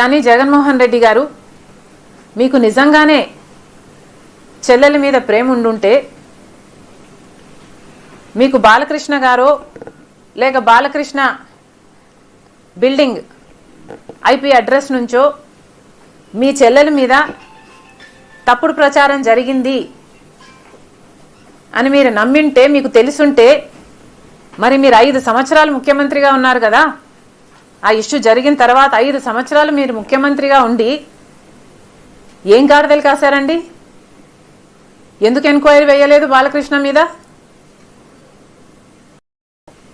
కానీ జగన్మోహన్ రెడ్డి గారు మీకు నిజంగానే చెల్లెల మీద ప్రేమ ఉండుంటే మీకు బాలకృష్ణ గారో లేక బాలకృష్ణ బిల్డింగ్ ఐపీ అడ్రస్ నుంచో మీ చెల్లెల మీద తప్పుడు ప్రచారం జరిగింది అని మీరు నమ్మింటే, మీకు తెలుసుంటే, మరి మీరు 5 సంవత్సరాలు ముఖ్యమంత్రిగా ఉన్నారు కదా. ఆ ఇష్యూ జరిగిన తర్వాత 5 సంవత్సరాలు మీరు ముఖ్యమంత్రిగా ఉండి ఏం గాడిదలు కాశారండి? ఎందుకు ఎంక్వైరీ వేయలేదు బాలకృష్ణ మీద?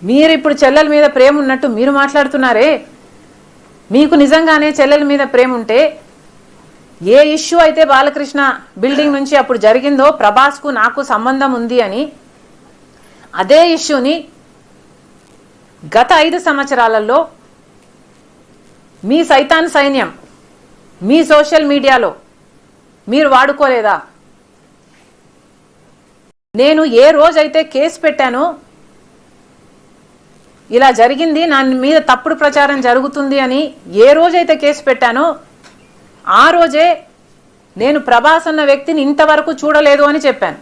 మీరు ఇప్పుడు చెల్లెల మీద ప్రేమ ఉన్నట్టు మీరు మాట్లాడుతున్నారే. మీకు నిజంగానే చెల్లెల మీద ప్రేమ ఉంటే ఏ ఇష్యూ అయితే బాలకృష్ణ బిల్డింగ్ నుంచి అప్పుడు జరిగిందో ప్రభాస్కు నాకు సంబంధం ఉంది అని, అదే ఇష్యూని గత 5 సంవత్సరాలలో మీ సైతాన్ సైన్యం మీ సోషల్ మీడియాలో మీరు వాడుకోలేదా? నేను ఏ రోజైతే కేసు పెట్టానో, ఇలా జరిగింది, నా మీద తప్పుడు ప్రచారం జరుగుతుంది అని ఏ రోజైతే కేసు పెట్టానో ఆ రోజే నేను ప్రభాస్ అన్న వ్యక్తిని ఇంతవరకు చూడలేదు అని చెప్పాను.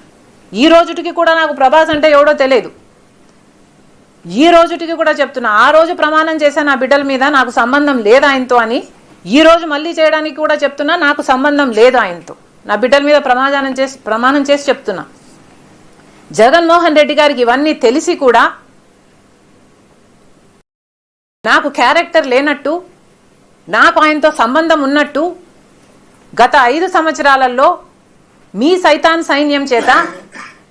ఈ రోజుటికి కూడా నాకు ప్రభాస్ అంటే ఎవడో తెలియదు. ఈ రోజుటికి కూడా చెప్తున్నా, ఆ రోజు ప్రమాణం చేశాను నా బిడ్డల మీద నాకు సంబంధం లేదు ఆయనతో అని. ఈ రోజు మళ్ళీ చేయడానికి కూడా చెప్తున్నా నాకు సంబంధం లేదు ఆయనతో. నా బిడ్డల మీద ప్రమాణం చేసి చెప్తున్నా. జగన్మోహన్ రెడ్డి గారికి ఇవన్నీ తెలిసి కూడా నాకు క్యారెక్టర్ లేనట్టు, నాకు ఆయనతో సంబంధం ఉన్నట్టు గత 5 సంవత్సరాలలో మీ సైతాన్ సైన్యం చేత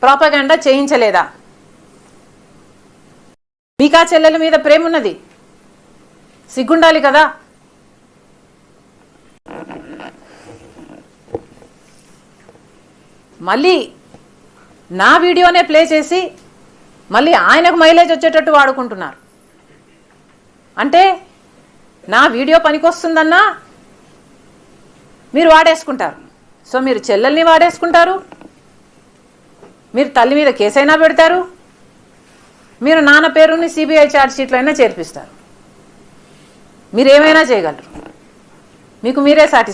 ప్రాపగండా చేయించలేదా? మీకా చెల్లెల మీద ప్రేమ ఉన్నది, సిగ్గుండాలి కదా. మళ్ళీ నా వీడియోనే ప్లే చేసి మళ్ళీ ఆయనకు మైలేజ్ వచ్చేటట్టు వాడుకుంటున్నారు. అంటే నా వీడియో పనికొస్తుందన్నా మీరు వాడేసుకుంటారు. సో మీరు చెల్లెల్ని వాడేసుకుంటారు, మీరు తల్లి మీద కేసైనా పెడతారు, మీరు నాన్న పేరుని సిబిఐ ఛార్జ్ షీట్లో అయినా చేర్పిస్తారు. మీరు ఏమైనా చేయగలరు, మీకు మీరే సాటిస్ఫై.